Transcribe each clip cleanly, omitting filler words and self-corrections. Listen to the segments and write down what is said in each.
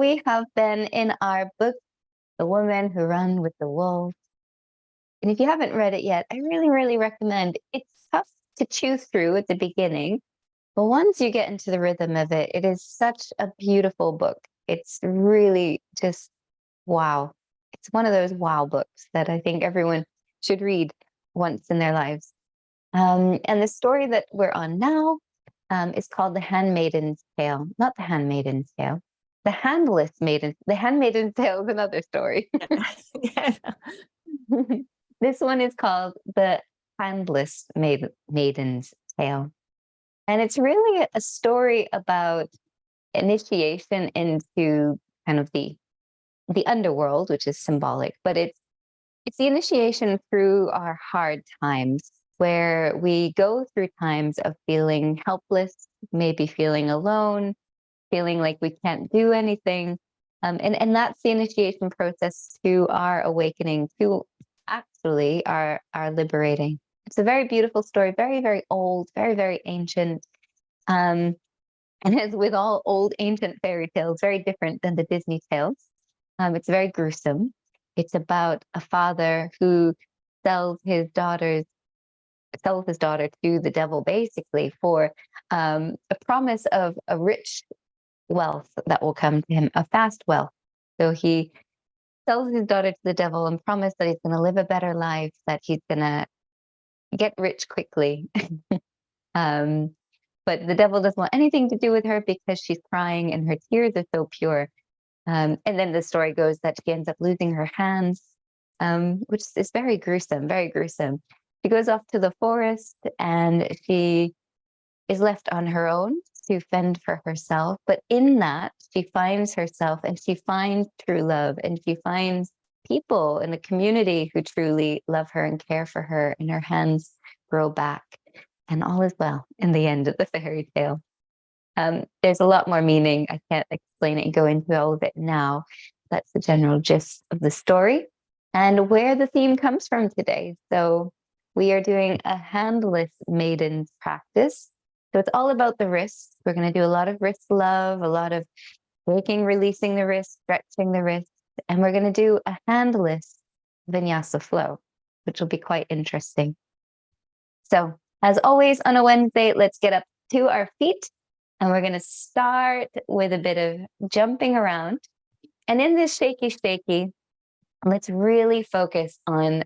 we have been in our book, The Woman Who Ran with the Wolves. And if you haven't read it yet, I really, really recommend. It's tough to chew through at the beginning, but once you get into the rhythm of it, it is such a beautiful book. It's really just wow. It's one of those wow books that I think everyone should read once in their lives. And the story that we're on now is called The Handmaiden's Tale. Not The Handmaiden's Tale. The Handless Maiden. The Handmaiden's Tale is another story. This one is called The Handless Maiden's Tale. And it's really a story about initiation into kind of the underworld, which is symbolic, but it's the initiation through our hard times, where we go through times of feeling helpless, maybe feeling alone, feeling like we can't do anything. And that's the initiation process to our awakening, to actually our liberating. It's a very beautiful story, very, very old, very, very ancient. And as with all old ancient fairy tales, very different than the Disney tales. It's very gruesome. It's about a father who sells his daughter to the devil, basically, for a promise of a rich wealth that will come to him, a fast wealth. So he sells his daughter to the devil and promises that he's going to live a better life, that he's going to get rich quickly. But the devil doesn't want anything to do with her because she's crying and her tears are so pure. And then the story goes that she ends up losing her hands, which is very gruesome, very gruesome. She goes off to the forest and she is left on her own to fend for herself. But in that, she finds herself and she finds true love, and she finds people in the community who truly love her and care for her, and her hands grow back, and all is well in the end of the fairy tale. There's a lot more meaning. I can't explain it and go into all of it now. That's the general gist of the story and where the theme comes from today. So we are doing a handless maiden practice. So it's all about the wrists. We're going to do a lot of wrist love, a lot of waking, releasing the wrist, stretching the wrist, and we're going to do a handless vinyasa flow, which will be quite interesting. So as always on a Wednesday, let's get up to our feet. And we're going to start with a bit of jumping around. And in this shaky, let's really focus on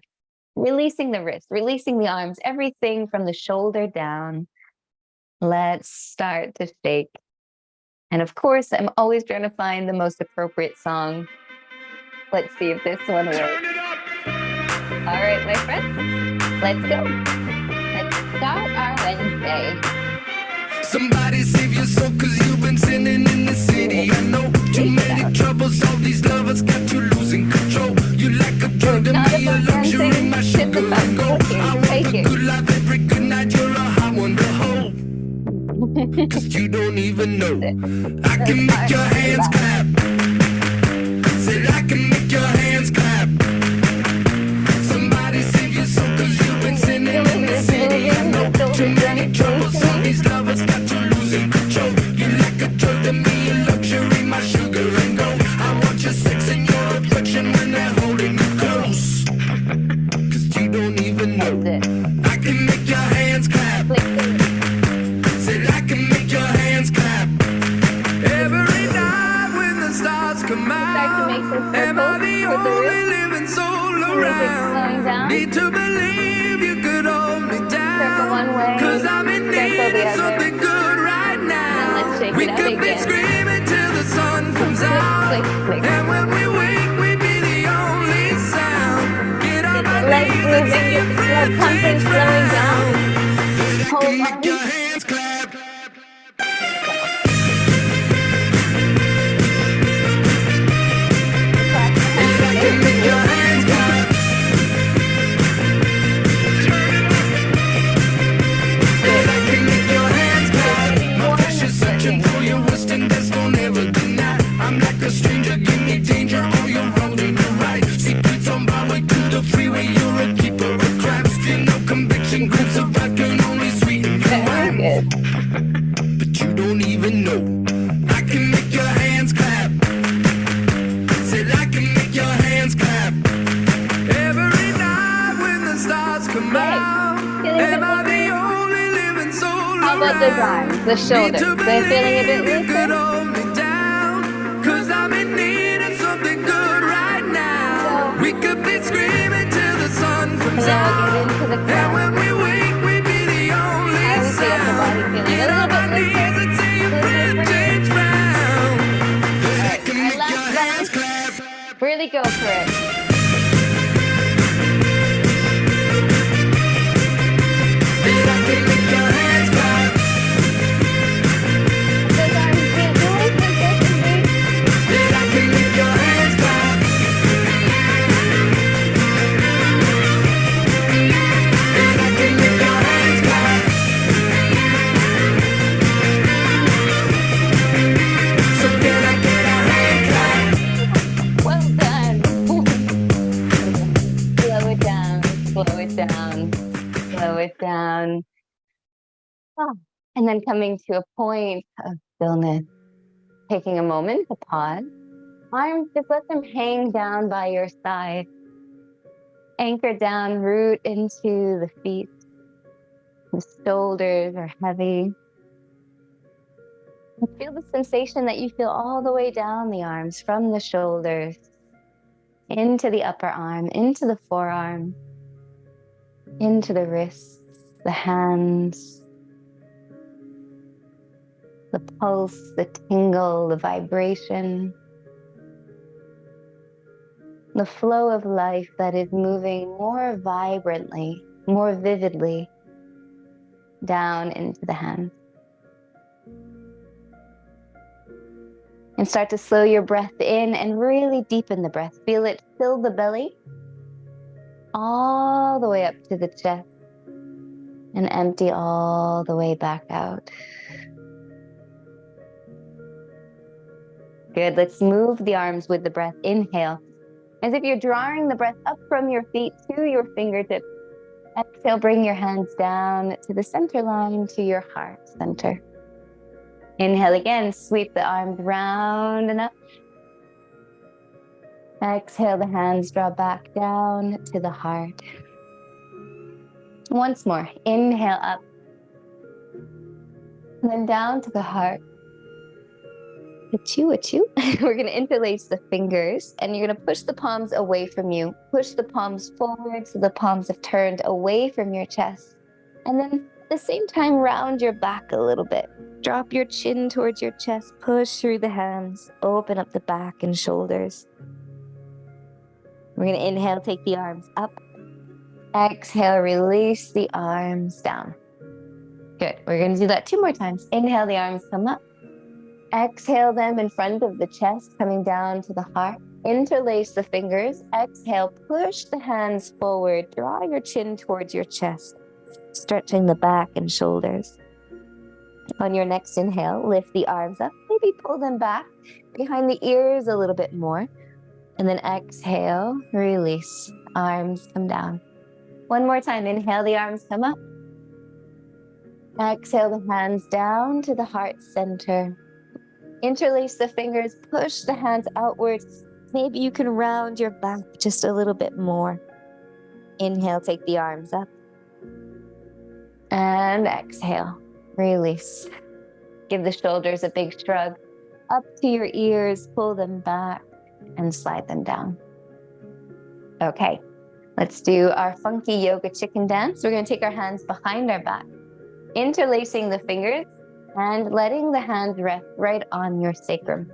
releasing the wrist, releasing the arms, everything from the shoulder down. Let's start to shake. And of course, I'm always trying to find the most appropriate song. Let's see if this one works. All right, my friends, let's go. Let's start our Wednesday. Somebody save your soul, cause you've been sinning in the city. I know too many troubles, all these lovers got you losing control. You like a drug to me, a luxury, my sugar and gold. I want a good life every good night, you're a hot one to hold. Cause you don't even know. I can make your hands clap. Said I can make your hands clap. Somebody save your soul, cause you've been sinning in the city. I know too many troubles, all these lovers got you losing control. You like a drug to me, a luxury, my sugar and gold. I want your sex and your affection when they're holding you close. Cause you don't even know. I can make your hands clap. Said I can make your hands clap. Every night when the stars come out, am I the only living soul around? Need to believe you could hold me down, cause I'm in need of something good right now. We could be screaming till the sun comes out, and when we wake we'd be the only sound. Get on my knees and see your breath change right now. I can make your hands clap. I can make your hands clap. I can make your hands clap. My flesh is searching for your wrist and that's don't ever deny. I'm like a stranger, give me danger, all you're wrong and you're right. Secrets on my way to the freeway, you're a keeper of crabs. Feel no conviction, grips of vodka and only sweeten your wine. Am I the only living soul How about those arms, the shoulders? They're feeling a bit looser? hold me down, 'cause I'm in need of something good right now. We could be screaming till the sun And comes then we'll out. get into the And crown. when we wake, we be the only How is the upper body sound. feeling? A Get little on my bit knees looser? and see your Looser breath for you? change round. All right, Can our make your last hands round. clap. Really go for it. And I can make your hands clap. Those arms feel really consistent. And I can make your hands clap. And I can make your hands clap. So can I get a hand clap? Well done. Slow it down, slow it down, slow it down. Ah, and then coming to a point of stillness, taking a moment to pause. Arms, just let them hang down by your side. Anchor down, root into the feet. The shoulders are heavy. And feel the sensation that you feel all the way down the arms, from the shoulders, into the upper arm, into the forearm, into the wrists, the hands, the pulse, the tingle, the vibration, the flow of life that is moving more vibrantly, more vividly down into the hands. And start to slow your breath in and really deepen the breath. Feel it fill the belly all the way up to the chest and empty all the way back out. Good. Let's move the arms with the breath. Inhale, as if you're drawing the breath up from your feet to your fingertips. Exhale, bring your hands down to the center line, to your heart center. Inhale again, sweep the arms round and up. Exhale, the hands draw back down to the heart. Once more, inhale up. And then down to the heart. Achoo, achoo. We're going to interlace the fingers and you're going to push the palms away from you. Push the palms forward so the palms have turned away from your chest. And then at the same time, round your back a little bit. Drop your chin towards your chest. Push through the hands. Open up the back and shoulders. We're going to inhale, take the arms up. Exhale, release the arms down. Good. We're going to do that 2 more times. Inhale, the arms come up. Exhale them in front of the chest, coming down to the heart. Interlace the fingers. Exhale, push the hands forward. Draw your chin towards your chest, stretching the back and shoulders. On your next inhale, lift the arms up. Maybe pull them back behind the ears a little bit more. And then exhale, release. Arms come down. One more time. Inhale, the arms come up. Exhale, the hands down to the heart center. Interlace the fingers, push the hands outwards. Maybe you can round your back just a little bit more. Inhale, take the arms up. And exhale, release. Give the shoulders a big shrug. Up to your ears, pull them back and slide them down. Okay, let's do our funky yoga chicken dance. We're going to take our hands behind our back, interlacing the fingers and letting the hands rest right on your sacrum.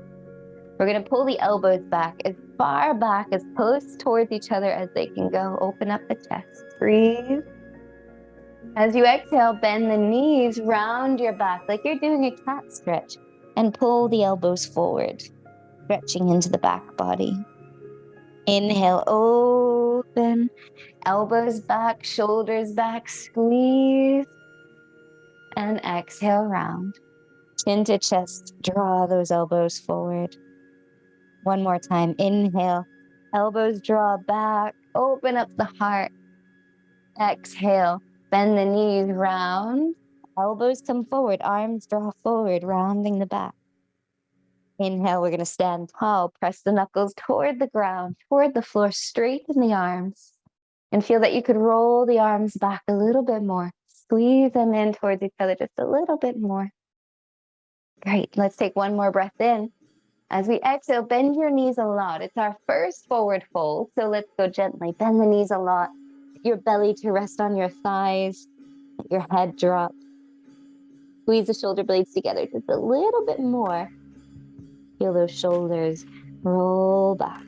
We're going to pull the elbows back as far back, as close towards each other as they can go. Open up the chest. Breathe. As you exhale, bend the knees, round your back like you're doing a cat stretch, and pull the elbows forward, stretching into the back body. Inhale, open, elbows back, shoulders back, squeeze. And exhale, round. Chin to chest, draw those elbows forward. One more time. Inhale, elbows draw back, open up the heart. Exhale, bend the knees, round. Elbows come forward, arms draw forward, rounding the back. Inhale, we're going to stand tall, press the knuckles toward the ground, toward the floor, straighten the arms. And feel that you could roll the arms back a little bit more. Squeeze them in towards each other just a little bit more. Great. Let's take one more breath in. As we exhale, bend your knees a lot. It's our first forward fold. So let's go gently. Bend the knees a lot. Your belly to rest on your thighs. Let your head drop. Squeeze the shoulder blades together just a little bit more. Feel those shoulders roll back.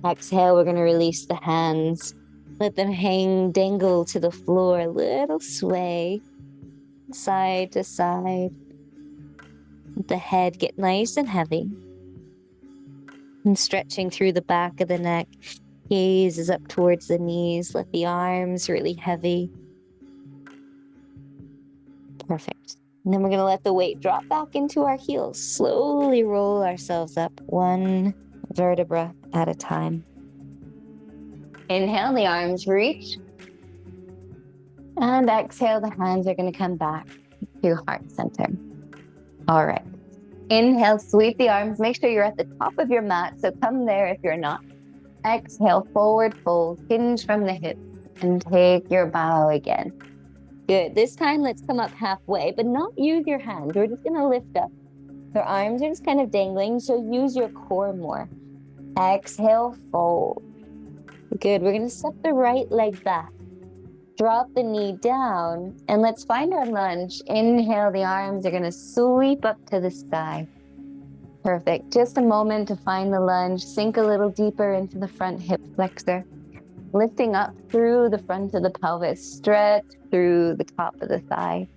Exhale, we're going to release the hands. Let them hang, dangle to the floor. A little sway, side to side. Let the head get nice and heavy. And stretching through the back of the neck. Gaze is up towards the knees. Let the arms really heavy. Perfect. And then we're going to let the weight drop back into our heels. Slowly roll ourselves up, one vertebra at a time. Inhale, the arms reach. And exhale, the hands are going to come back to heart center. All right. Inhale, sweep the arms. Make sure you're at the top of your mat. So come there if you're not. Exhale, forward fold, hinge from the hips, and take your bow again. Good. This time, let's come up halfway, but not use your hands. We're just going to lift up. Your arms are just kind of dangling, so use your core more. Exhale, fold. Good. We're going to step the right leg back. Drop the knee down, and let's find our lunge. Inhale, the arms are going to sweep up to the sky. Perfect. Just a moment to find the lunge. Sink a little deeper into the front hip flexor. Lifting up through the front of the pelvis. Stretch through the top of the thigh.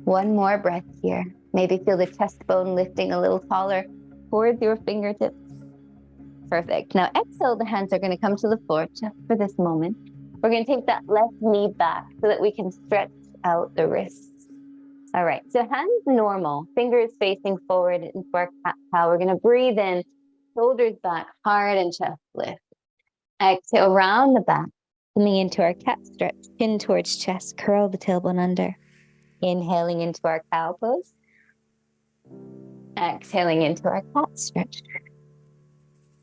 One more breath here. Maybe feel the chest bone lifting a little taller towards your fingertips. Perfect. Now exhale, the hands are going to come to the floor just for this moment. We're going to take that left knee back so that we can stretch out the wrists. All right, so hands normal, fingers facing forward into our cat cow. We're going to breathe in, shoulders back, hard and chest lift. Exhale, round the back, coming into our cat stretch, chin towards chest, curl the tailbone under. Inhaling into our cow pose. Exhaling into our cat stretch.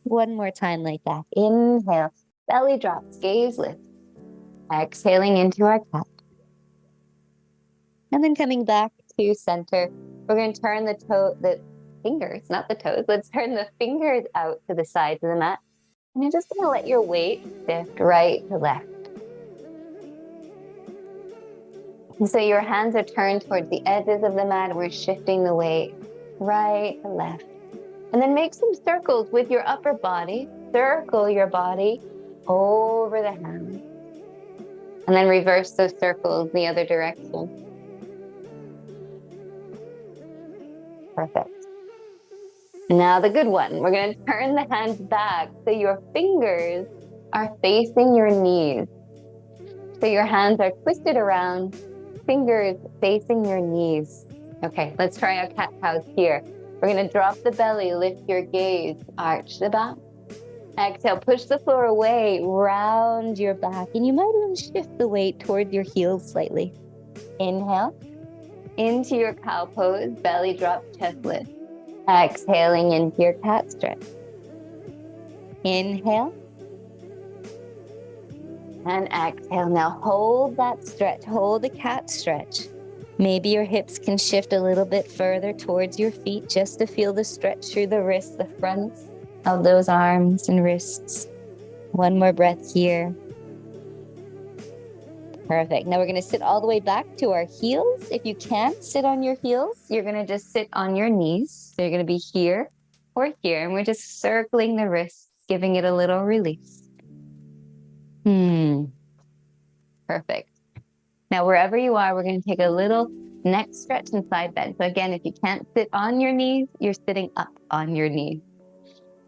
One more time like that. Inhale, belly drops, gaze lifts. Exhaling into our cat. And then coming back to center, we're going to turn the fingers, not the toes. Let's turn the fingers out to the sides of the mat. And you're just going to let your weight shift right to left. And so your hands are turned towards the edges of the mat. We're shifting the weight right to left. And then make some circles with your upper body. Circle your body over the hands. And then reverse those circles the other direction. Perfect. Now the good one. We're going to turn the hands back so your fingers are facing your knees. So your hands are twisted around, fingers facing your knees. Okay, let's try our cat-cows here. We're going to drop the belly, lift your gaze, arch the back. Exhale, push the floor away, round your back, and you might even shift the weight toward your heels slightly. Inhale, into your cow pose, belly drop, chest lift. Exhaling into your cat stretch. Inhale. And exhale. Now hold that stretch, hold the cat stretch. Maybe your hips can shift a little bit further towards your feet just to feel the stretch through the wrists, the fronts of those arms and wrists. One more breath here. Perfect. Now we're going to sit all the way back to our heels. If you can't sit on your heels, you're going to just sit on your knees. So you're going to be here or here, and we're just circling the wrists, giving it a little release. Perfect. Now, wherever you are, we're going to take a little neck stretch and side bend. So again, if you can't sit on your knees, you're sitting up on your knees.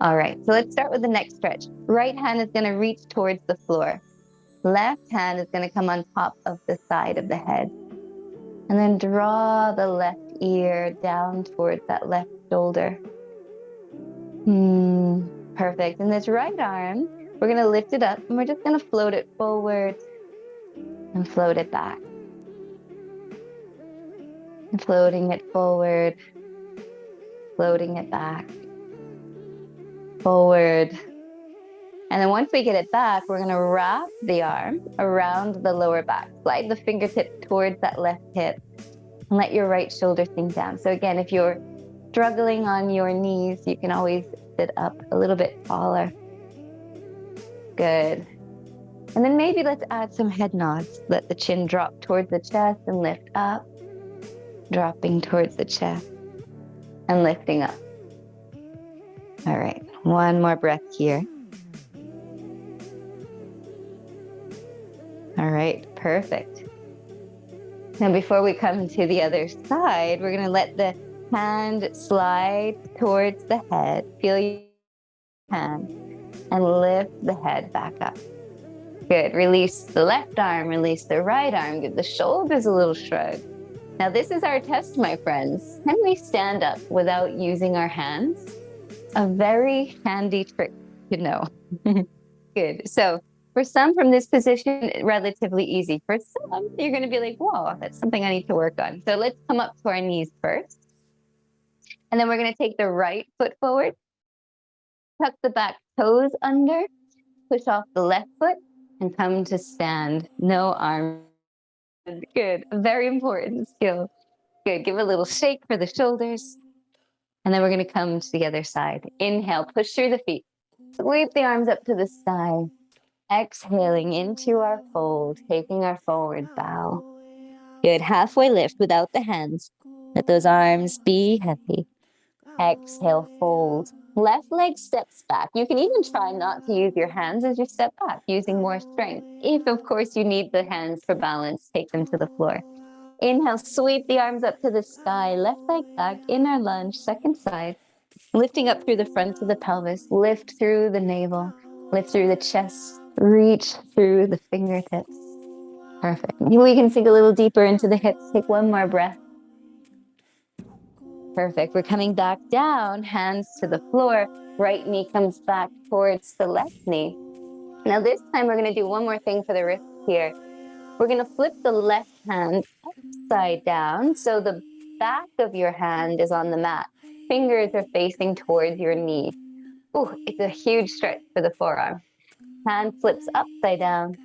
All right, so let's start with the neck stretch. Right hand is going to reach towards the floor. Left hand is going to come on top of the side of the head. And then draw the left ear down towards that left shoulder. Perfect. And this right arm, we're going to lift it up and we're just going to float it forward and float it back. And floating it forward, floating it back, forward And then once we get it back, we're going to wrap the arm around the lower back. Slide the fingertip towards that left hip and let your right shoulder sink down. So again, if you're struggling on your knees, you can always sit up a little bit taller. Good. And then maybe let's add some head nods. Let the chin drop towards the chest and lift up, dropping towards the chest and lifting up. All right, one more breath here. All right, perfect. Now before we come to the other side, we're going to let the hand slide towards the head. Feel your hand and lift the head back up. Good. Release the left arm, release the right arm. Give the shoulders a little shrug. Now this is our test, my friends. Can we stand up without using our hands? A very handy trick to know. Good. So for some from this position, relatively easy. For some, you're going to be like, whoa, that's something I need to work on. So let's come up to our knees first. And then we're going to take the right foot forward, tuck the back toes under, push off the left foot, and come to stand. No arm. Good. Very important skill. Good. Give a little shake for the shoulders. And then we're going to come to the other side. Inhale, push through the feet. Sweep the arms up to the sky. Exhaling into our fold, taking our forward bow. Good. Halfway lift without the hands. Let those arms be heavy. Exhale, fold. Left leg steps back. You can even try not to use your hands as you step back, using more strength. If, of course, you need the hands for balance, take them to the floor. Inhale, sweep the arms up to the sky. Left leg back, inner lunge, second side. Lifting up through the front of the pelvis. Lift through the navel. Lift through the chest. Reach through the fingertips. Perfect. Maybe we can sink a little deeper into the hips. Take one more breath. Perfect. We're coming back down, hands to the floor. Right knee comes back towards the left knee. Now this time we're going to do one more thing for the wrist here. We're going to flip the left hand upside down. So the back of your hand is on the mat. Fingers are facing towards your knee. Ooh, it's a huge stretch for the forearm. Hand flips upside down.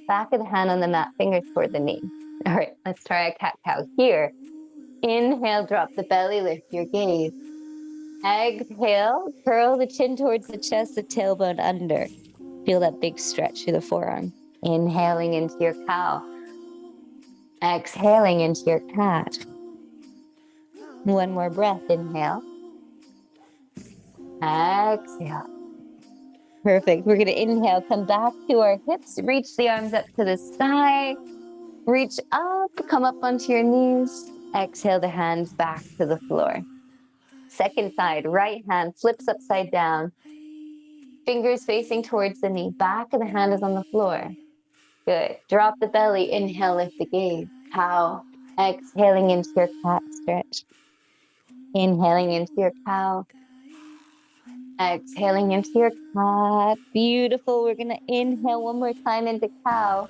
Back of the hand on the mat, fingers toward the knee. All right, let's try a cat-cow here. Inhale, drop the belly, lift your gaze. Exhale, curl the chin towards the chest, the tailbone under. Feel that big stretch through the forearm. Inhaling into your cow. Exhaling into your cat. One more breath, inhale. Exhale. Perfect. We're going to inhale, come back to our hips, reach the arms up to the sky. Reach up, come up onto your knees. Exhale the hands back to the floor. Second side, right hand flips upside down. Fingers facing towards the knee. Back of the hand is on the floor. Good. Drop the belly. Inhale, lift the gaze. Cow. Exhaling into your cat stretch. Inhaling into your cow. Exhaling into your cat. Beautiful. We're going to inhale one more time into cow.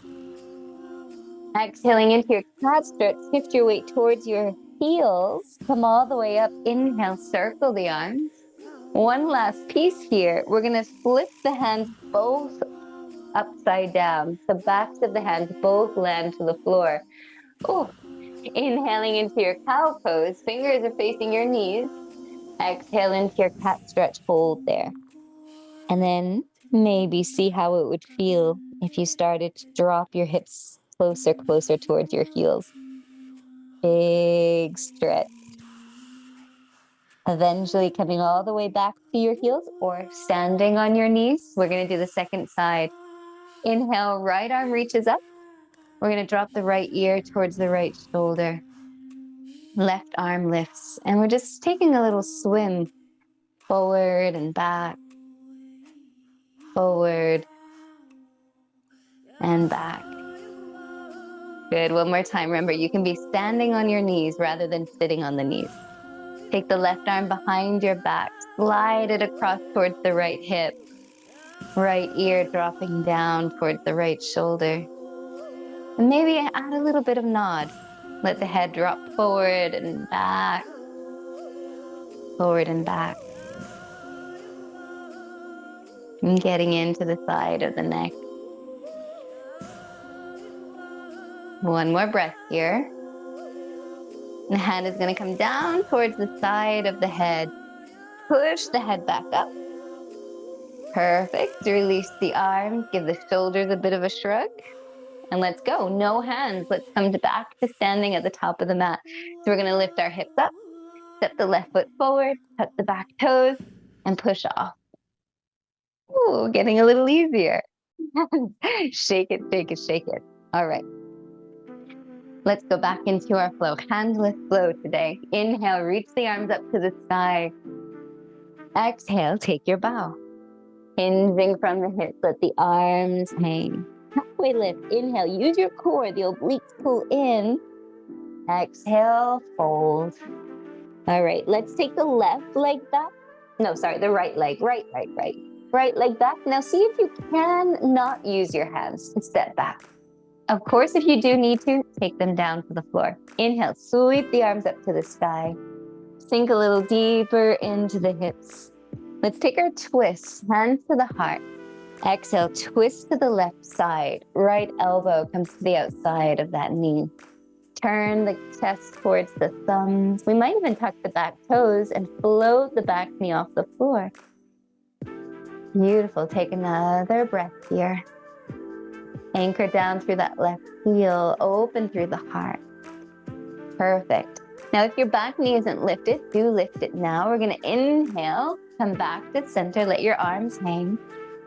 Exhaling into your cat stretch. Shift your weight towards your heels. Come all the way up. Inhale, circle the arms. One last piece here. We're going to flip the hands both upside down. The backs of the hands both land to the floor. Oh, inhaling into your cow pose. Fingers are facing your knees. Exhale into your cat stretch. Hold there. And then maybe see how it would feel if you started to drop your hips closer towards your heels. Big stretch. Eventually coming all the way back to your heels or standing on your knees. We're going to do the second side. Inhale, right arm reaches up. We're going to drop the right ear towards the right shoulder. Left arm lifts. And we're just taking a little swim forward and back. Forward and back. Good. One more time. Remember, you can be standing on your knees rather than sitting on the knees. Take the left arm behind your back. Slide it across towards the right hip. Right ear dropping down towards the right shoulder. And maybe add a little bit of nod. Let the head drop forward and back. Forward and back. And getting into the side of the neck. One more breath here. The hand is going to come down towards the side of the head. Push the head back up. Perfect. Release the arms. Give the shoulders a bit of a shrug. And let's go. No hands. Let's come back to standing at the top of the mat. So we're going to lift our hips up. Step the left foot forward. Tuck the back toes. And push off. Ooh, getting a little easier. Shake it, shake it, shake it. All right. Let's go back into our flow. Handless flow today. Inhale, reach the arms up to the sky. Exhale, take your bow. Hinging from the hips, let the arms hang. Halfway lift. Inhale, use your core. The obliques pull in. Exhale, fold. All right, let's take the left leg back. No, sorry, the right leg. Right. Right leg back. Now see if you can not use your hands to step back. Of course, if you do need to, take them down to the floor. Inhale, sweep the arms up to the sky. Sink a little deeper into the hips. Let's take our twists, hands to the heart. Exhale, twist to the left side. Right elbow comes to the outside of that knee. Turn the chest towards the thumbs. We might even tuck the back toes and float the back knee off the floor. Beautiful. Take another breath here. Anchor down through that left heel, open through the heart. Perfect. Now, if your back knee isn't lifted, do lift it now. We're going to inhale, come back to center, let your arms hang.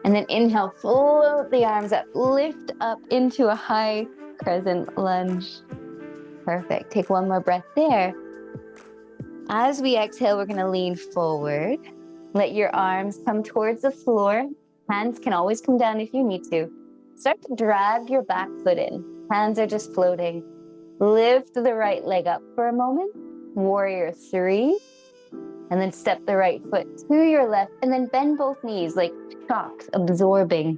And then inhale, float the arms up, lift up into a high crescent lunge. Perfect. Take one more breath there. As we exhale, we're going to lean forward. Let your arms come towards the floor. Hands can always come down if you need to. Start to drag your back foot in. Hands are just floating. Lift the right leg up for a moment. Warrior 3. And then step the right foot to your left. And then bend both knees like shocks, absorbing.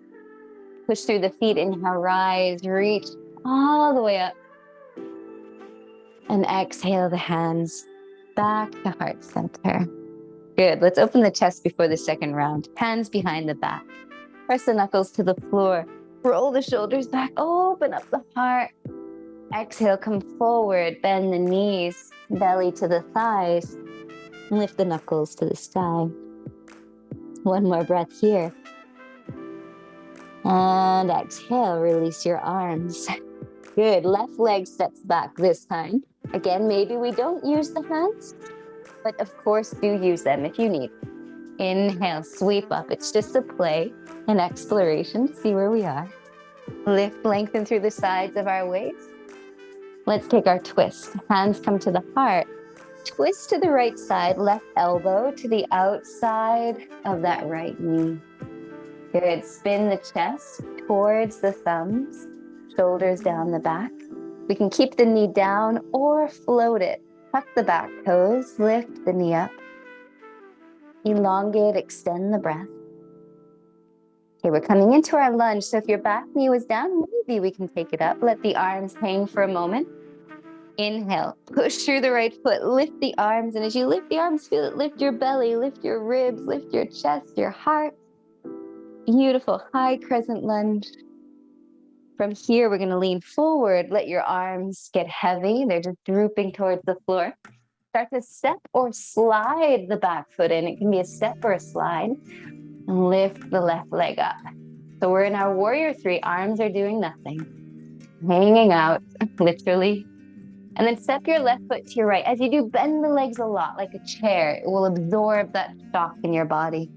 Push through the feet. Inhale, rise, reach all the way up. And exhale the hands back to heart center. Good. Let's open the chest before the second round. Hands behind the back. Press the knuckles to the floor. Roll the shoulders back. Open up the heart. Exhale, come forward. Bend the knees. Belly to the thighs. Lift the knuckles to the sky. One more breath here. And exhale, release your arms. Good. Left leg steps back this time. Again, maybe we don't use the hands, but of course do use them if you need. Inhale, sweep up. It's just a play, an exploration. See where we are. Lift, lengthen through the sides of our waist. Let's take our twist. Hands come to the heart. Twist to the right side, left elbow to the outside of that right knee. Good. Spin the chest towards the thumbs, shoulders down the back. We can keep the knee down or float it. Tuck the back toes, lift the knee up. Elongate, extend the breath. Okay, we're coming into our lunge. So if your back knee was down, maybe we can take it up. Let the arms hang for a moment. Inhale, push through the right foot, lift the arms. And as you lift the arms, feel it lift your belly, lift your ribs, lift your chest, your heart. Beautiful, high crescent lunge. From here, we're going to lean forward. Let your arms get heavy. They're just drooping towards the floor. Start to step or slide the back foot in. It can be a step or a slide. And lift the left leg up. So we're in our warrior 3. Arms are doing nothing. Hanging out, literally. And then step your left foot to your right. As you do, bend the legs a lot like a chair. It will absorb that shock in your body.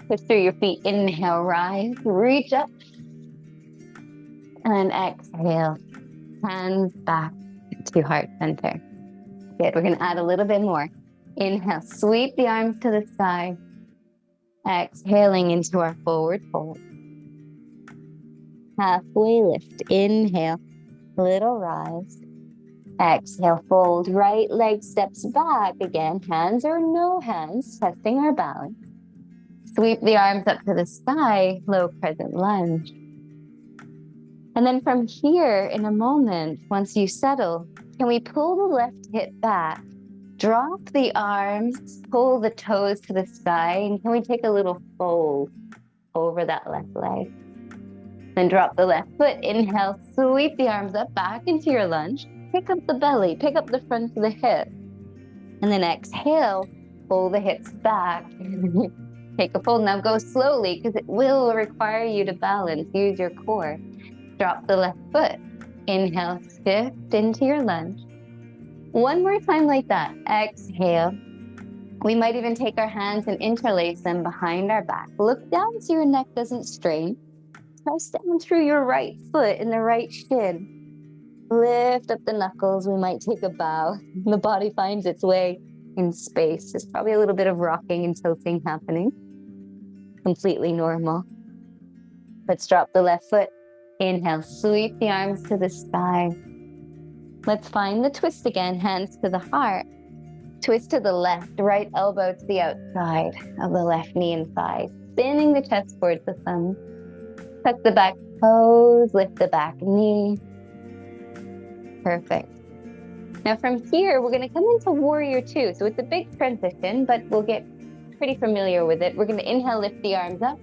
Push through your feet. Inhale, rise, reach up. And exhale, hands back to heart center. Good, we're gonna add a little bit more. Inhale, sweep the arms to the side. Exhaling into our forward fold. Halfway lift, inhale, little rise. Exhale, fold, right leg steps back again, hands or no hands, testing our balance. Sweep the arms up to the sky, low crescent lunge. And then from here, in a moment, once you settle, can we pull the left hip back, drop the arms, pull the toes to the sky, and can we take a little fold? over that left leg. Then drop the left foot. Inhale, sweep the arms up back into your lunge. Pick up the belly, pick up the front of the hip. And then exhale, pull the hips back. Take a fold. Now go slowly because it will require you to balance. Use your core. Drop the left foot. Inhale, shift into your lunge. One more time like that. Exhale. We might even take our hands and interlace them behind our back. Look down so your neck doesn't strain. Press down through your right foot and the right shin. Lift up the knuckles. We might take a bow. The body finds its way in space. There's probably a little bit of rocking and tilting happening. Completely normal. Let's drop the left foot. Inhale, sweep the arms to the sky. Let's find the twist again, hands to the heart. Twist to the left, right elbow to the outside of the left knee and thigh. Spinning the chest towards the thumb. Tuck the back toes, lift the back knee. Perfect. Now from here, we're going to come into warrior two. So it's a big transition, but we'll get pretty familiar with it. We're going to inhale, lift the arms up.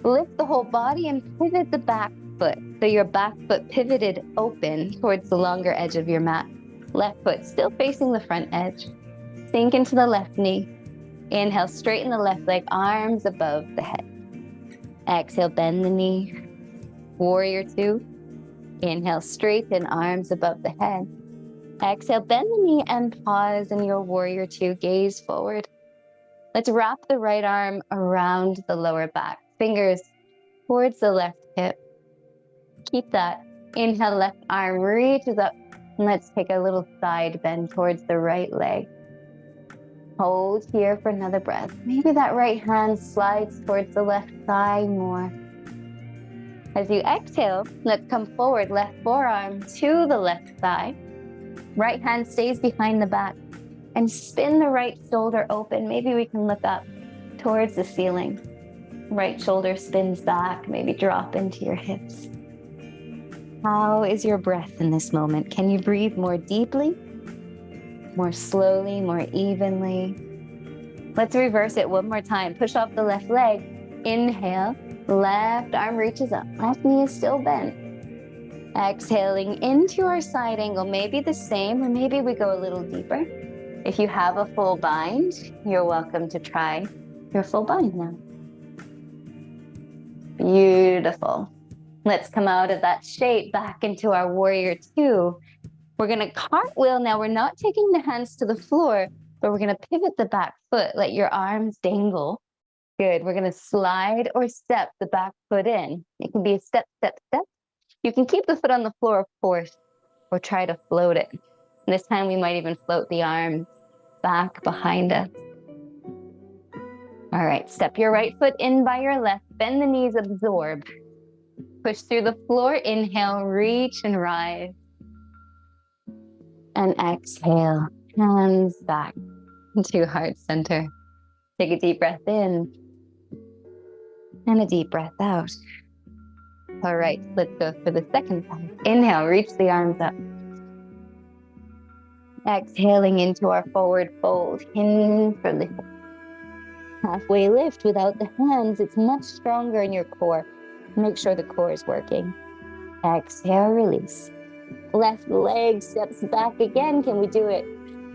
Lift the whole body and pivot the back foot. So your back foot pivoted open towards the longer edge of your mat. Left foot still facing the front edge. Sink into the left knee. Inhale, straighten the left leg, arms above the head. Exhale, bend the knee. Warrior two. Inhale, straighten, arms above the head. Exhale, bend the knee and pause in your warrior two. Gaze forward. Let's wrap the right arm around the lower back. Fingers towards the left hip. Keep that. Inhale, left arm reaches up. And let's take a little side bend towards the right leg. Hold here for another breath. Maybe that right hand slides towards the left thigh more. As you exhale, let's come forward. Left forearm to the left thigh. Right hand stays behind the back. And spin the right shoulder open. Maybe we can look up towards the ceiling. Right shoulder spins back. Maybe drop into your hips. How is your breath in this moment? Can you breathe more deeply? More slowly, more evenly. Let's reverse it one more time. Push off the left leg. Inhale, left arm reaches up. Left knee is still bent. Exhaling into our side angle, maybe the same, or maybe we go a little deeper. If you have a full bind, you're welcome to try your full bind now. Beautiful. Let's come out of that shape back into our warrior two. We're going to cartwheel now. We're not taking the hands to the floor, but we're going to pivot the back foot. Let your arms dangle. Good. We're going to slide or step the back foot in. It can be a step, step, step. You can keep the foot on the floor, of course, or try to float it. And this time we might even float the arms back behind us. All right. Step your right foot in by your left. Bend the knees, absorb. Push through the floor. Inhale, reach and rise. And exhale, hands back to heart center. Take a deep breath in and a deep breath out. All right, let's go for the second time. Inhale, reach the arms up. Exhaling into our forward fold. Hinge for the halfway lift without the hands. It's much stronger in your core. Make sure the core is working. Exhale, release. Left leg steps back again. Can we do it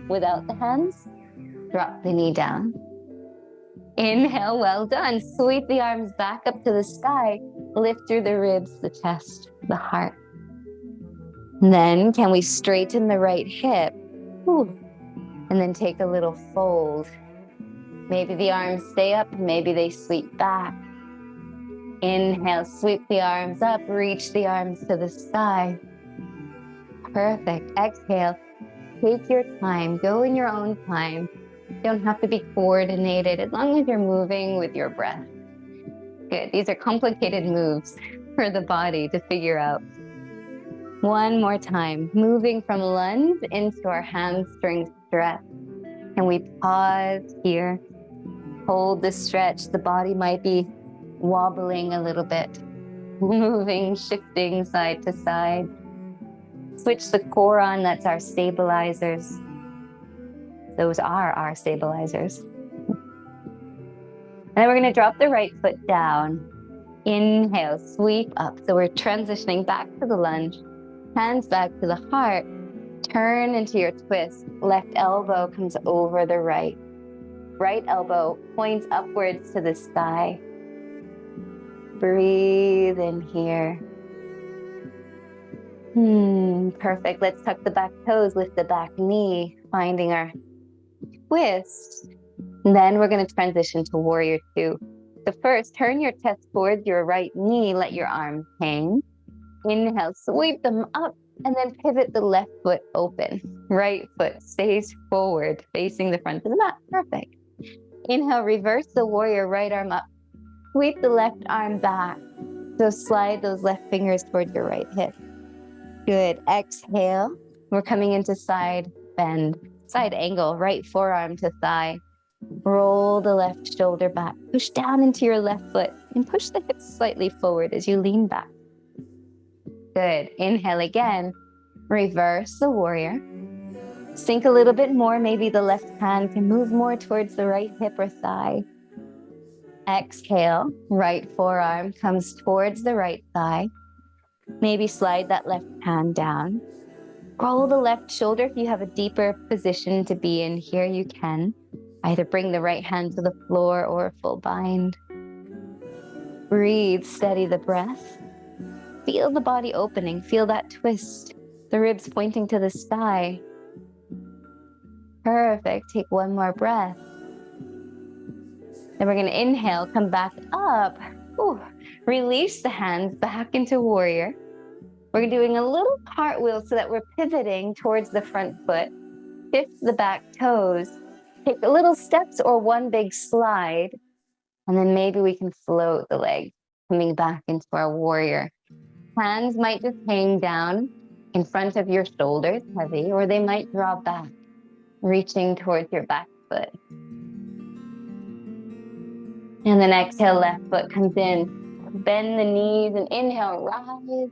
without the hands? Drop the knee down. Inhale, well done. Sweep the arms back up to the sky. Lift through the ribs, the chest, the heart. Then can we straighten the right hip? Ooh. And then take a little fold. Maybe the arms stay up, maybe they sweep back. Inhale, sweep the arms up, reach the arms to the sky. Perfect. Exhale. Take your time. Go in your own time. You don't have to be coordinated as long as you're moving with your breath. Good. These are complicated moves for the body to figure out. One more time. Moving from lunge into our hamstring stretch. Can we pause here? Hold the stretch. The body might be wobbling a little bit. Moving, shifting side to side. Switch the core on, that's our stabilizers. Those are our stabilizers. then we're going to drop the right foot down. Inhale, sweep up. So we're transitioning back to the lunge. Hands back to the heart. Turn into your twist. Left elbow comes over the right. Right elbow points upwards to the sky. Breathe in here. Perfect. Let's tuck the back toes, lift the back knee, finding our twist. And then we're going to transition to warrior two. So first, turn your chest towards your right knee, let your arms hang. Inhale, sweep them up, and then pivot the left foot open. Right foot stays forward, facing the front of the mat. Perfect. Inhale, reverse the warrior, right arm up. Sweep the left arm back. So slide those left fingers towards your right hip. Good. Exhale. We're coming into side bend, side angle, right forearm to thigh. Roll the left shoulder back. Push down into your left foot and push the hips slightly forward as you lean back. Good. Inhale again. Reverse the warrior. Sink a little bit more. Maybe the left hand can move more towards the right hip or thigh. Exhale. Right forearm comes towards the right thigh. Maybe slide that left hand down. Roll the left shoulder. If you have a deeper position to be in here, you can. Either bring the right hand to the floor or a full bind. Breathe, steady the breath. Feel the body opening. Feel that twist. The ribs pointing to the sky. Perfect. Take one more breath. Then we're going to inhale, come back up. Ooh. Release the hands back into warrior. We're doing a little cartwheel so that we're pivoting towards the front foot. Shift the back toes. Take little steps or one big slide. And then maybe we can float the legs, coming back into our warrior. Hands might just hang down in front of your shoulders, heavy, or they might draw back, reaching towards your back foot. And then exhale, left foot comes in. Bend the knees and inhale, rise.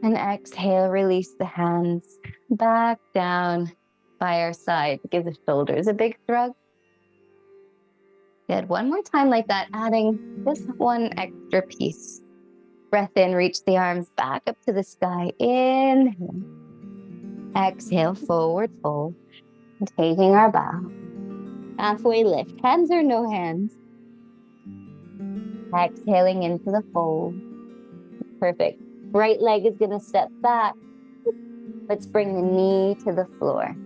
And exhale, release the hands back down by our side. Give the shoulders a big shrug. Good. One more time like that, adding just one extra piece. Breath in, reach the arms back up to the sky. Inhale. Exhale, forward fold. And taking our bow. Halfway lift, hands or no hands. Exhaling into the fold. Perfect. Right leg is going to step back. Let's bring the knee to the floor.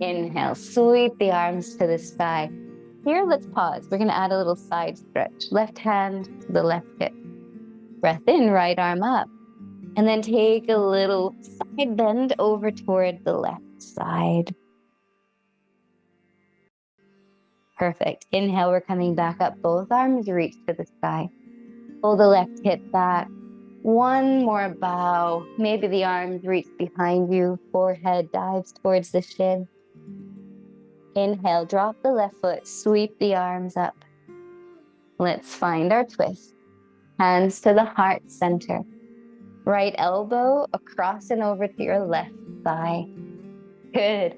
Inhale, sweep the arms to the sky. Here, let's pause. We're going to add a little side stretch. Left hand to the left hip. Breath in, right arm up. And then take a little side bend over toward the left side. Perfect. Inhale, we're coming back up. Both arms reach to the sky. Pull the left hip back. One more bow. Maybe the arms reach behind you. Forehead dives towards the shin. Inhale, drop the left foot. Sweep the arms up. Let's find our twist. Hands to the heart center. Right elbow across and over to your left thigh. Good.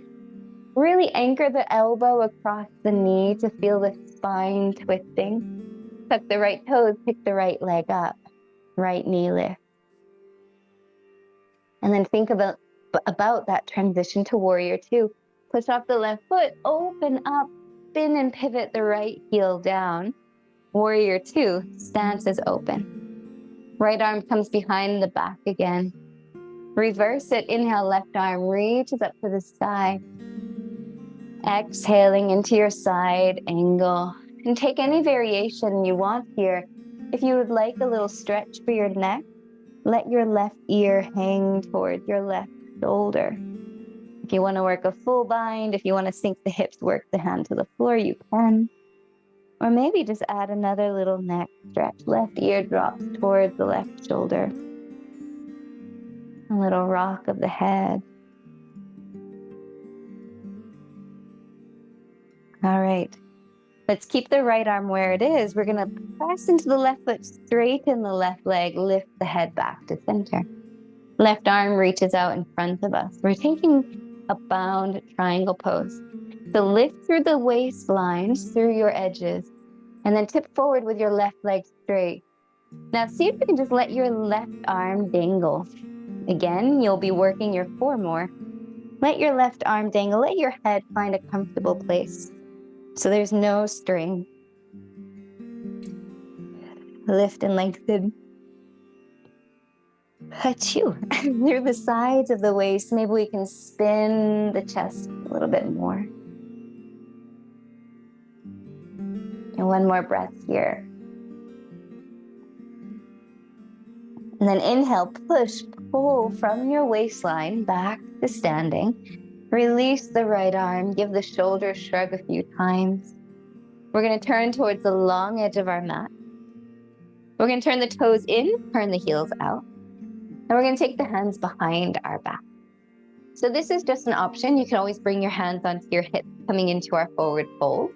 Really anchor the elbow across the knee to feel the spine twisting. Tuck the right toes, pick the right leg up. Right knee lift. And then think about that transition to warrior two. Push off the left foot, open up, spin and pivot the right heel down. Warrior two, stance is open. Right arm comes behind the back again. Reverse it, inhale, left arm reaches up to the sky. Exhaling into your side angle. And take any variation you want here. If you would like a little stretch for your neck, let your left ear hang towards your left shoulder. If you want to work a full bind, if you want to sink the hips, work the hand to the floor, you can. Or maybe just add another little neck stretch. Left ear drops towards the left shoulder. A little rock of the head. All right. Let's keep the right arm where it is. We're going to press into the left foot, straighten the left leg, lift the head back to center. Left arm reaches out in front of us. We're taking a bound triangle pose. So lift through the waistline, through your edges, and then tip forward with your left leg straight. Now see if you can just let your left arm dangle. Again, you'll be working your core more. Let your left arm dangle. Let your head find a comfortable place. So there's no strain. Lift and lengthen. Achoo. Through the sides of the waist. Maybe we can spin the chest a little bit more. And one more breath here. And then inhale, push, pull from your waistline back to standing. Release the right arm. Give the shoulders shrug a few times. We're going to turn towards the long edge of our mat. We're going to turn the toes in, turn the heels out. And we're going to take the hands behind our back. So this is just an option. You can always bring your hands onto your hips coming into our forward fold.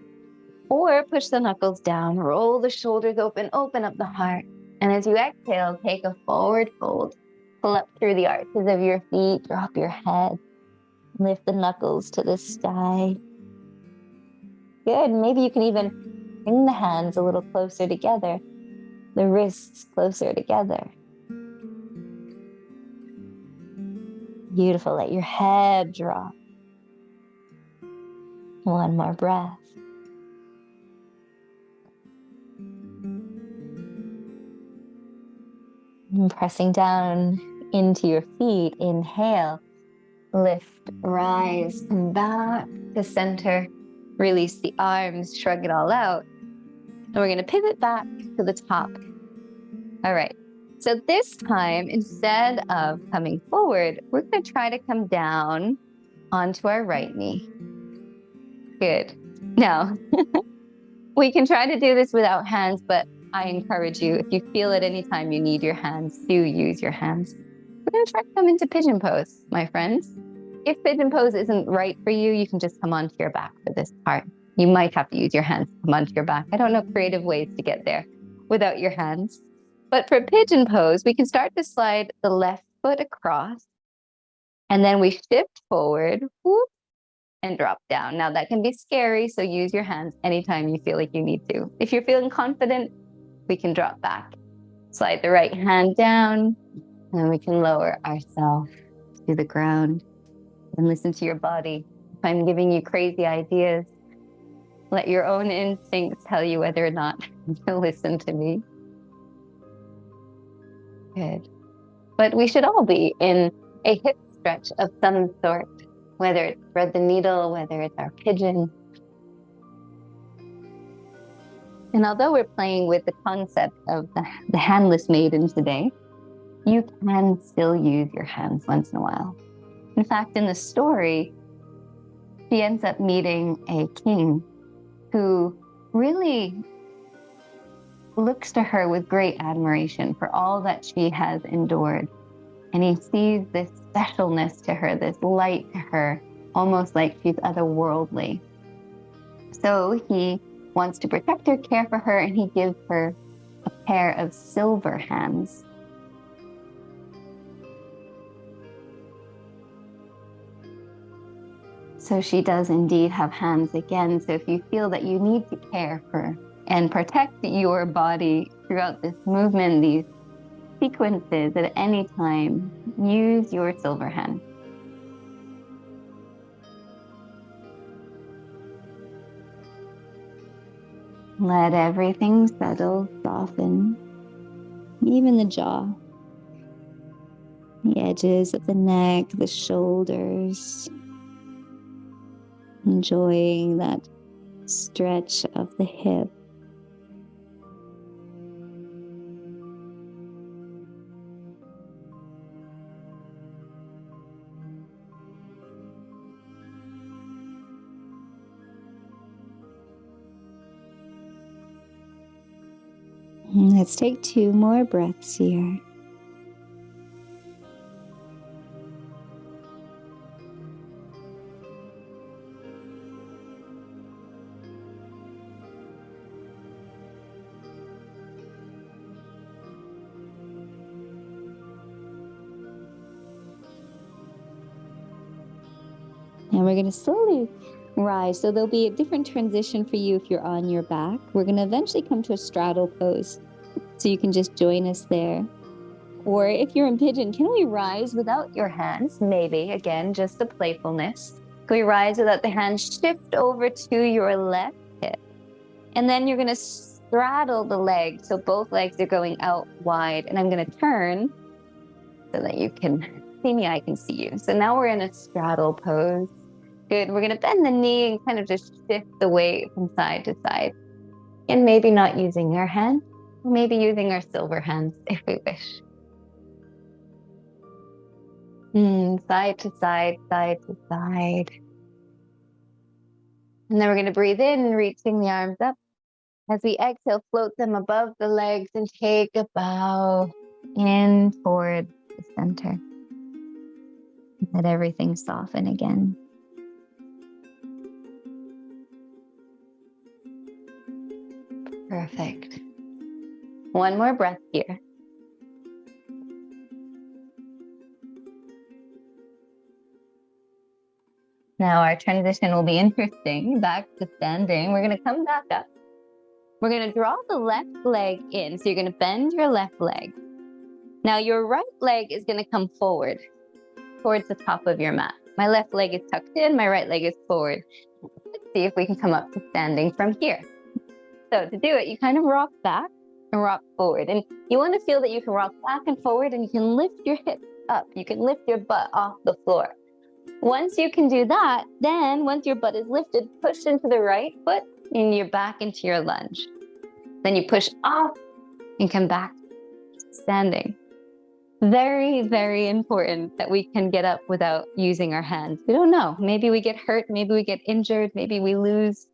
Or push the knuckles down, roll the shoulders open, open up the heart. And as you exhale, take a forward fold. Pull up through the arches of your feet, drop your head. Lift the knuckles to the sky. Good. Maybe you can even bring the hands a little closer together, the wrists closer together. Beautiful. Let your head drop. One more breath. And pressing down into your feet, inhale, lift, rise, come back to center, release the arms, shrug it all out. And we're going to pivot back to the top. All right. So this time, instead of coming forward, we're going to try to come down onto our right knee. Good. Now, we can try to do this without hands, but I encourage you, if you feel at any time you need your hands, do use your hands. We're going to try to come into pigeon pose, my friends. If pigeon pose isn't right for you, you can just come onto your back for this part. You might have to use your hands to come onto your back. I don't know creative ways to get there without your hands. But for pigeon pose, we can start to slide the left foot across, and then we shift forward, whoop, and drop down. Now that can be scary, so use your hands anytime you feel like you need to. If you're feeling confident, we can drop back. Slide the right hand down, and we can lower ourselves to the ground and listen to your body. If I'm giving you crazy ideas, let your own instincts tell you whether or not to listen to me. Good. But we should all be in a hip stretch of some sort, whether it's thread the needle, whether it's our pigeon. And although we're playing with the concept of the handless maiden today, you can still use your hands once in a while. In fact, in the story, she ends up meeting a king who really looks to her with great admiration for all that she has endured. And he sees this specialness to her, this light to her, almost like she's otherworldly. So he wants to protect her, care for her, and he gives her a pair of silver hands. So she does indeed have hands again. So if you feel that you need to care for and protect your body throughout this movement, these sequences at any time, use your silver hand. Let everything settle, soften, even the jaw, the edges of the neck, the shoulders. Enjoying that stretch of the hip. Let's take 2 more breaths here. And we're going to slowly rise. So there'll be a different transition for you if you're on your back. We're going to eventually come to a straddle pose. So you can just join us there. Or if you're in pigeon, can we rise without your hands? Maybe, again, just a playfulness. Can we rise without the hands? Shift over to your left hip. And then you're going to straddle the leg. So both legs are going out wide. And I'm going to turn so that you can see me, I can see you. So now we're in a straddle pose. Good. We're going to bend the knee and kind of just shift the weight from side to side. And maybe not using our hands, or maybe using our silver hands if we wish. Side to side, side to side. And then we're going to breathe in, reaching the arms up. As we exhale, float them above the legs and take a bow in toward the center. Let everything soften again. Perfect. One more breath here. Now our transition will be interesting. Back to standing. We're going to come back up. We're going to draw the left leg in. So you're going to bend your left leg. Now your right leg is going to come forward towards the top of your mat. My left leg is tucked in. My right leg is forward. Let's see if we can come up to standing from here. So to do it, you kind of rock back and rock forward. And you want to feel that you can rock back and forward and you can lift your hips up. You can lift your butt off the floor. Once you can do that, then once your butt is lifted, push into the right foot and you're back into your lunge. Then you push off and come back standing. Very, very important that we can get up without using our hands. We don't know. Maybe we get hurt. Maybe we get injured. Maybe we lose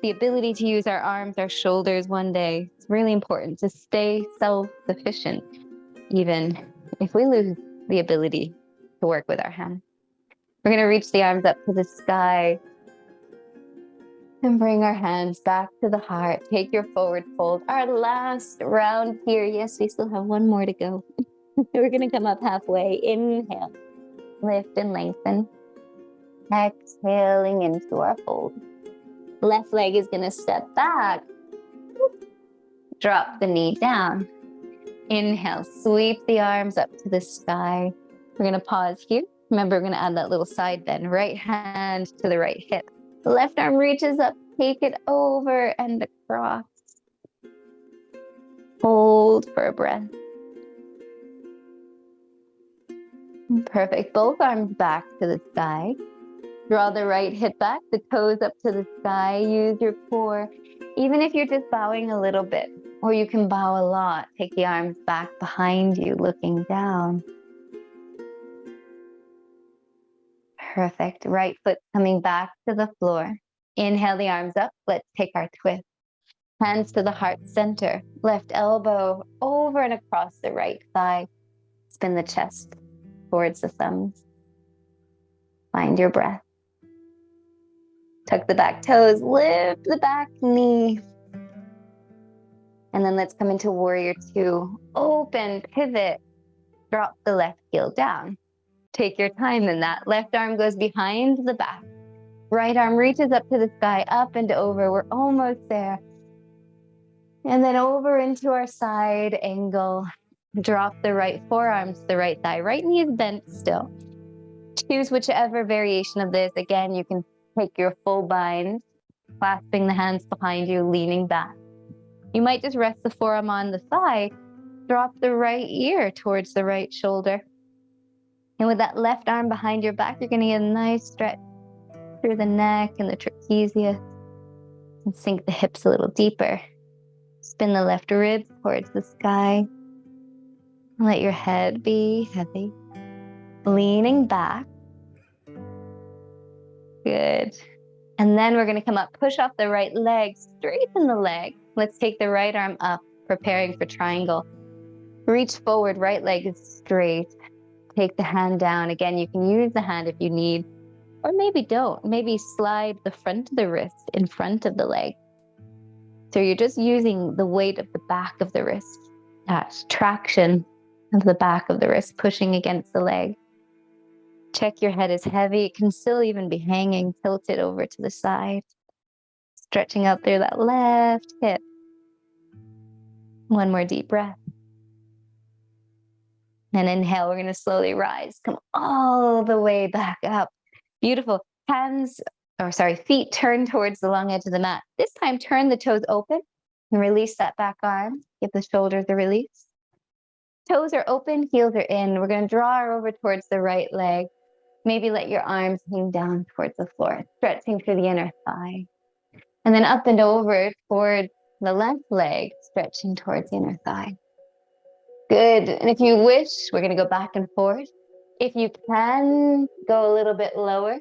the ability to use our arms, our shoulders one day. It's really important to stay self-sufficient, even if we lose the ability to work with our hands. We're going to reach the arms up to the sky and bring our hands back to the heart. Take your forward fold. Our last round here. Yes, we still have one more to go. We're going to come up halfway. Inhale, lift and lengthen. Exhaling into our fold. Left leg is going to step back. Drop the knee down. Inhale, sweep the arms up to the sky. We're going to pause here. Remember, we're going to add that little side bend. Right hand to the right hip. Left arm reaches up, take it over and across. Hold for a breath. Perfect. Both arms back to the sky. Draw the right hip back, the toes up to the sky. Use your core. Even if you're just bowing a little bit, or you can bow a lot, take the arms back behind you, looking down. Perfect. Right foot coming back to the floor. Inhale the arms up. Let's take our twist. Hands to the heart center. Left elbow over and across the right thigh. Spin the chest towards the thumbs. Find your breath. Tuck the back toes. Lift the back knee. And then let's come into warrior two. Open, pivot. Drop the left heel down. Take your time in that. Left arm goes behind the back. Right arm reaches up to the sky, up and over. We're almost there. And then over into our side angle. Drop the right forearm to the right thigh. Right knee is bent still. Choose whichever variation of this. Again, you can take your full bind, clasping the hands behind you, leaning back. You might just rest the forearm on the thigh. Drop the right ear towards the right shoulder. And with that left arm behind your back, you're going to get a nice stretch through the neck and the trapezius. And sink the hips a little deeper. Spin the left ribs towards the sky. Let your head be heavy. Leaning back. Good. And then we're going to come up, push off the right leg, straighten the leg. Let's take the right arm up, preparing for triangle. Reach forward, right leg is straight. Take the hand down. Again, you can use the hand if you need, or maybe don't. Maybe slide the front of the wrist in front of the leg. So you're just using the weight of the back of the wrist, that traction of the back of the wrist pushing against the leg. Check your head is heavy. It can still even be hanging, tilted over to the side. Stretching out through that left hip. One more deep breath. And inhale, we're going to slowly rise. Come all the way back up. Beautiful. Feet turn towards the long edge of the mat. This time, turn the toes open and release that back arm. Give the shoulders a release. Toes are open, heels are in. We're going to draw her over towards the right leg. Maybe let your arms hang down towards the floor, stretching through the inner thigh. And then up and over toward the left leg, stretching towards the inner thigh. Good. And if you wish, we're going to go back and forth. If you can, go a little bit lower.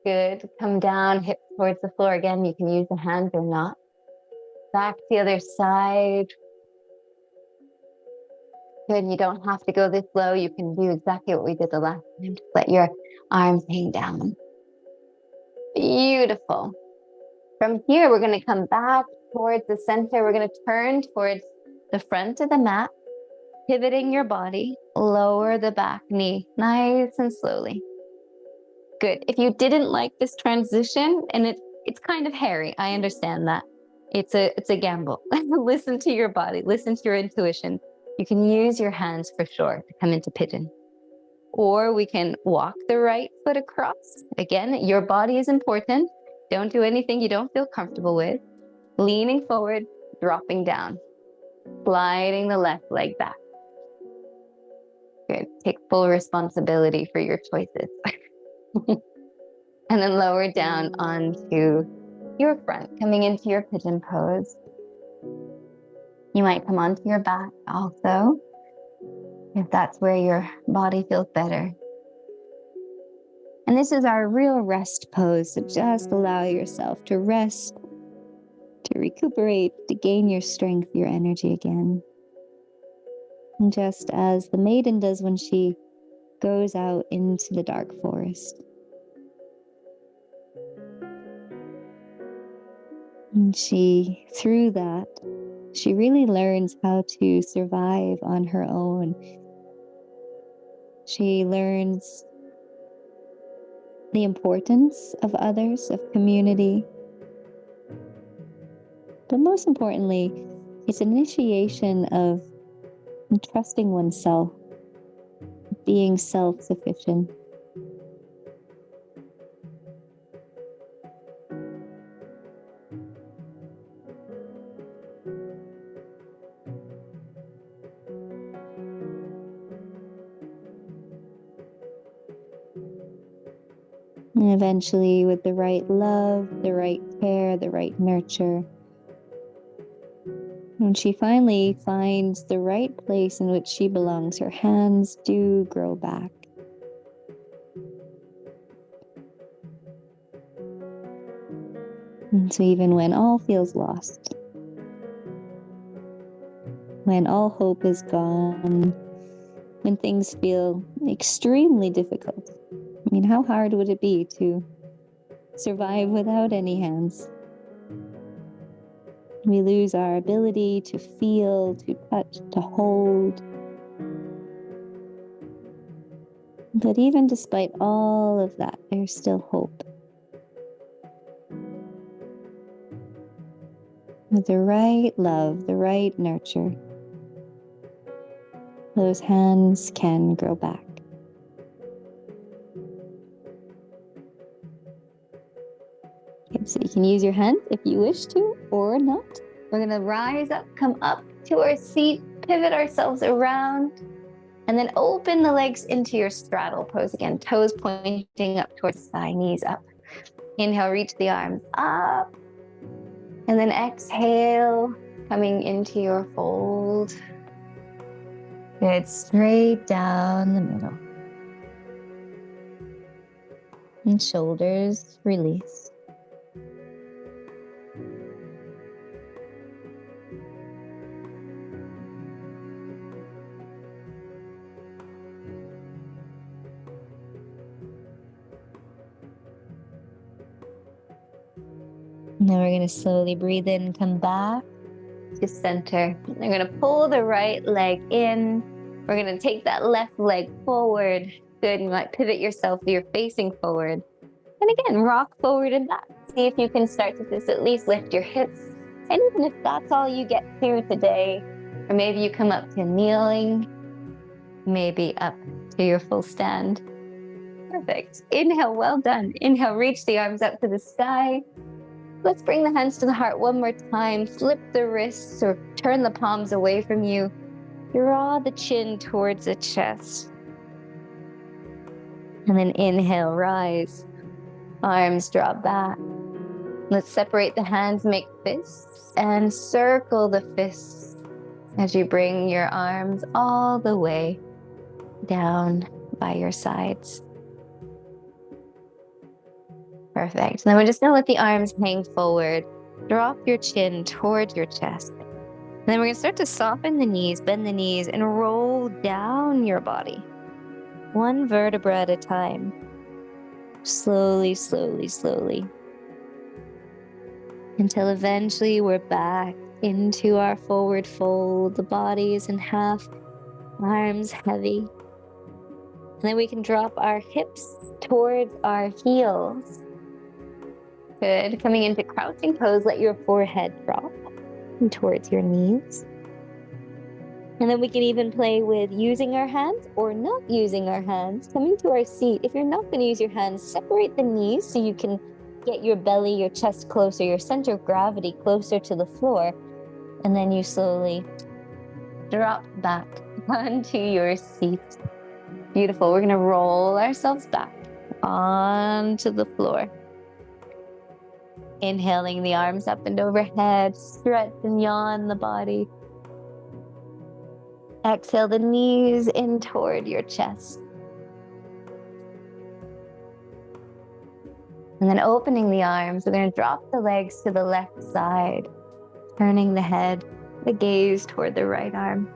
Good. Come down, hips towards the floor again. You can use the hands or not. Back to the other side. Good. You don't have to go this low. You can do exactly what we did the last time. Just let your arms hang down. Beautiful. From here, we're going to come back towards the center. We're going to turn towards the front of the mat, pivoting your body. Lower the back knee nice and slowly. Good. If you didn't like this transition, and it's kind of hairy, I understand that. It's a gamble. Listen to your body. Listen to your intuition. You can use your hands for sure to come into pigeon. Or we can walk the right foot across. Again, your body is important. Don't do anything you don't feel comfortable with. Leaning forward, dropping down. Sliding the left leg back. Good. Take full responsibility for your choices. And then lower down onto your front, coming into your pigeon pose. You might come onto your back also, if that's where your body feels better. And this is our real rest pose. So just allow yourself to rest, to recuperate, to gain your strength, your energy again. And just as the maiden does when she goes out into the dark forest. And through that, she really learns how to survive on her own. She learns the importance of others, of community. But most importantly, it's an initiation of trusting oneself, being self-sufficient. And eventually, with the right love, the right care, the right nurture, when she finally finds the right place in which she belongs, her hands do grow back. And so even when all feels lost, when all hope is gone, when things feel extremely difficult, I mean, how hard would it be to survive without any hands? We lose our ability to feel, to touch, to hold. But even despite all of that, there's still hope. With the right love, the right nurture, those hands can grow back. Okay, so you can use your hands if you wish to or not. We're going to rise up, come up to our seat, pivot ourselves around, and then open the legs into your straddle pose again. Toes pointing up towards the sky, knees up. Inhale, reach the arms up. And then exhale, coming into your fold. Good, straight down the middle. And shoulders release. Now we're going to slowly breathe in, come back to center. We're going to pull the right leg in. We're going to take that left leg forward. Good. You might pivot yourself so you're facing forward. And again, rock forward and back. See if you can start to just at least lift your hips. And even if that's all you get to today, or maybe you come up to kneeling, maybe up to your full stand. Perfect. Inhale, well done. Inhale, reach the arms up to the sky. Let's bring the hands to the heart one more time. Flip the wrists or turn the palms away from you. Draw the chin towards the chest. And then inhale, rise. Arms drop back. Let's separate the hands, make fists, and circle the fists as you bring your arms all the way down by your sides. Perfect. Then we're just going to let the arms hang forward. Drop your chin towards your chest. And then we're going to start to soften the knees, bend the knees, and roll down your body. One vertebra at a time. Slowly, slowly, slowly. Until eventually we're back into our forward fold. The body is in half, arms heavy. And then we can drop our hips towards our heels. Good. Coming into crouching pose, let your forehead drop towards your knees. And then we can even play with using our hands or not using our hands. Coming to our seat. If you're not going to use your hands, separate the knees so you can get your belly, your chest closer, your center of gravity closer to the floor. And then you slowly drop back onto your seat. Beautiful. We're going to roll ourselves back onto the floor. Inhaling the arms up and overhead, stretch and yawn the body. Exhale the knees in toward your chest. And then opening the arms, we're going to drop the legs to the left side, turning the head, the gaze toward the right arm.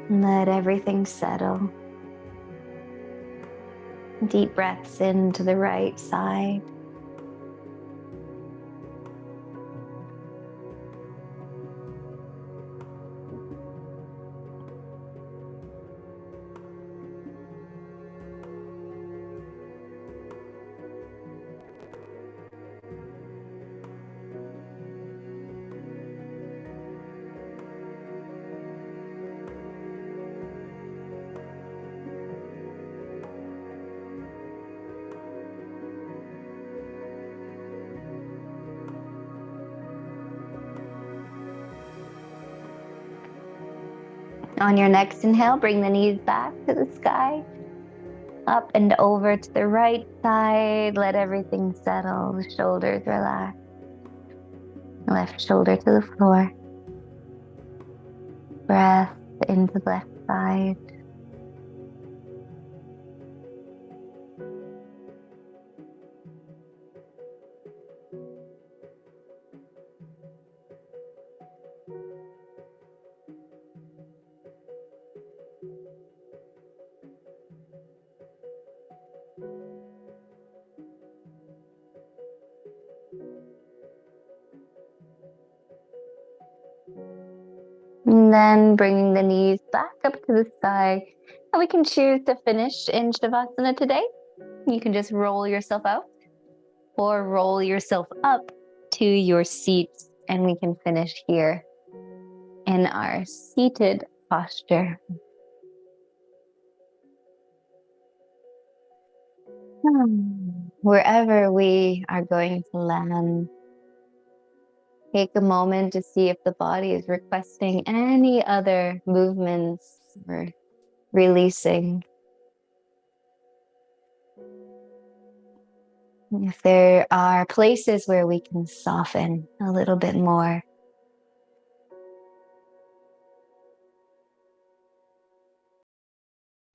And let everything settle. Deep breaths into the right side. On your next inhale, bring the knees back to the sky, up and over to the right side. Let everything settle, the shoulders relax. Left shoulder to the floor. Breath into the left side. And then bringing the knees back up to the sky. And we can choose to finish in Shavasana today. You can just roll yourself out or roll yourself up to your seat. And we can finish here in our seated posture. Wherever we are going to land, take a moment to see if the body is requesting any other movements or releasing. If there are places where we can soften a little bit more.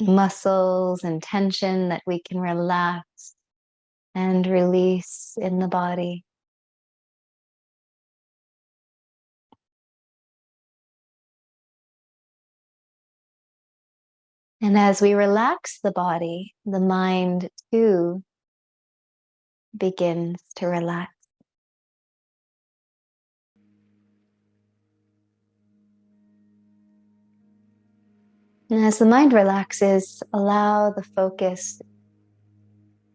Muscles and tension that we can relax and release in the body. And as we relax the body, the mind too begins to relax. And as the mind relaxes, allow the focus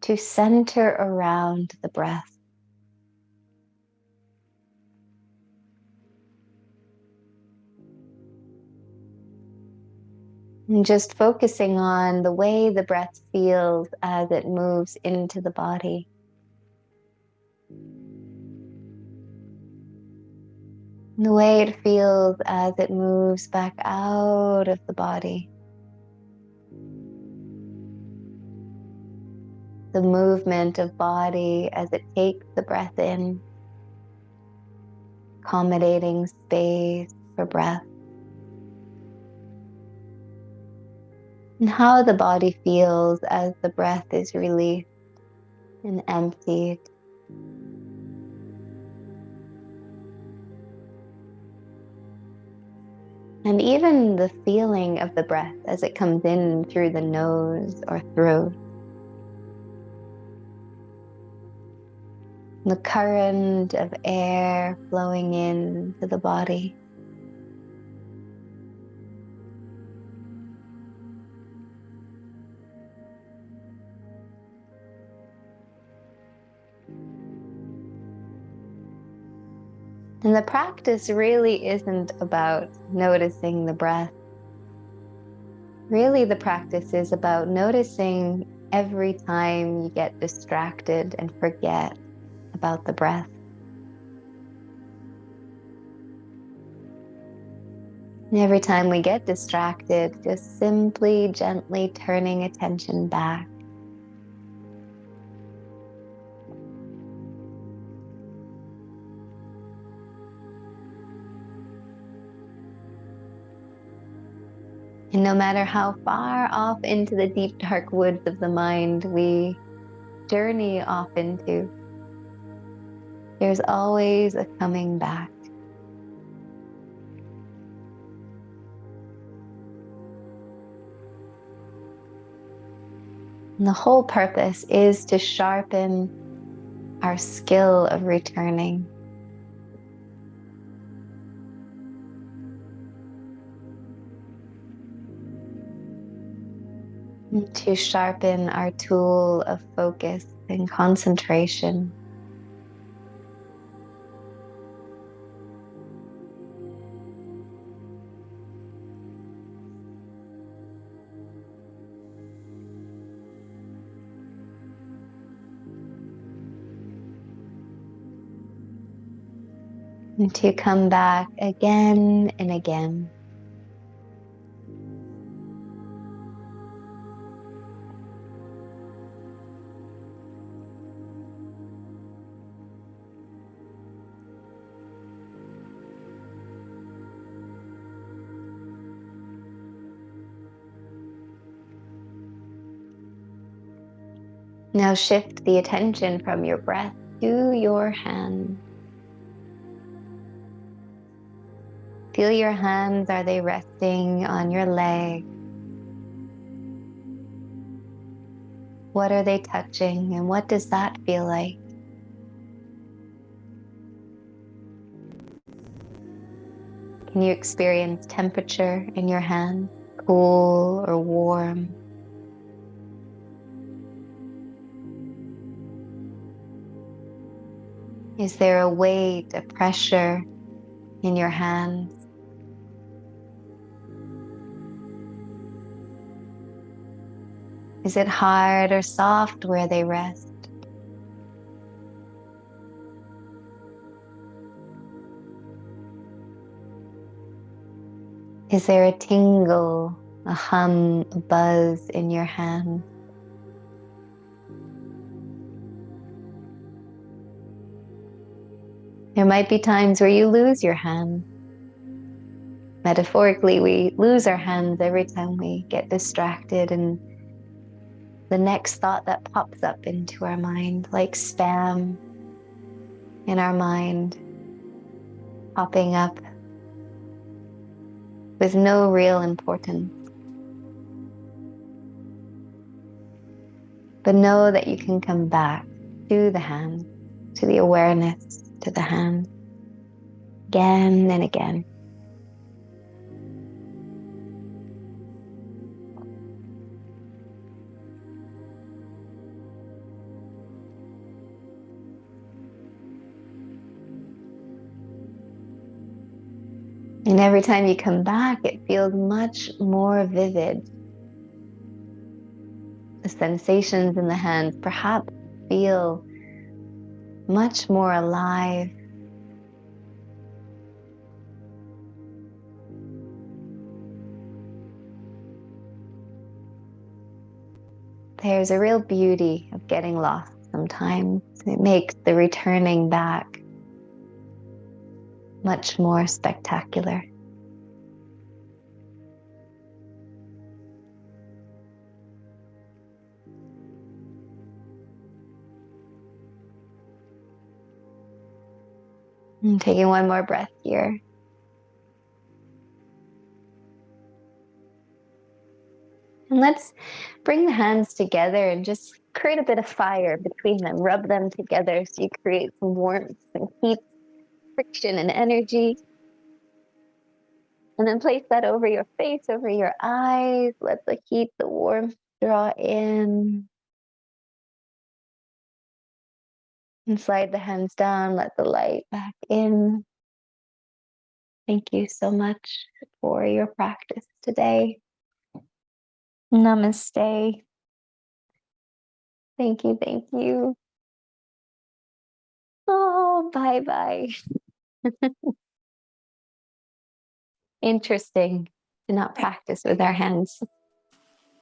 to center around the breath. And just focusing on the way the breath feels as it moves into the body. And the way it feels as it moves back out of the body. The movement of body as it takes the breath in, accommodating space for breath. And how the body feels as the breath is released and emptied. And even the feeling of the breath as it comes in through the nose or throat. The current of air flowing into the body. And the practice really isn't about noticing the breath. Really, the practice is about noticing every time you get distracted and forget about the breath. And every time we get distracted, just simply, gently turning attention back. And no matter how far off into the deep, dark woods of the mind we journey off into, there's always a coming back. And the whole purpose is to sharpen our skill of returning. And to sharpen our tool of focus and concentration. And to come back again and again. Now shift the attention from your breath to your hands. Feel your hands, are they resting on your leg? What are they touching and what does that feel like? Can you experience temperature in your hand, cool or warm? Is there a weight, a pressure in your hands? Is it hard or soft where they rest? Is there a tingle, a hum, a buzz in your hand? There might be times where you lose your hand. Metaphorically, we lose our hands every time we get distracted and the next thought that pops up into our mind, like spam in our mind, popping up with no real importance. But know that you can come back to the hand, to the awareness, to the hand, again and again. And every time you come back, it feels much more vivid. The sensations in the hands perhaps feel much more alive. There's a real beauty of getting lost sometimes. It makes the returning back much more spectacular. And taking one more breath here. And let's bring the hands together and just create a bit of fire between them. Rub them together so you create some warmth and heat, friction and energy. And then place that over your face, over your eyes. Let the heat, the warmth draw in. And slide the hands down, let the light back in. Thank you so much for your practice today. Namaste. Thank you, thank you. Oh, bye-bye. Interesting to not practice with our hands.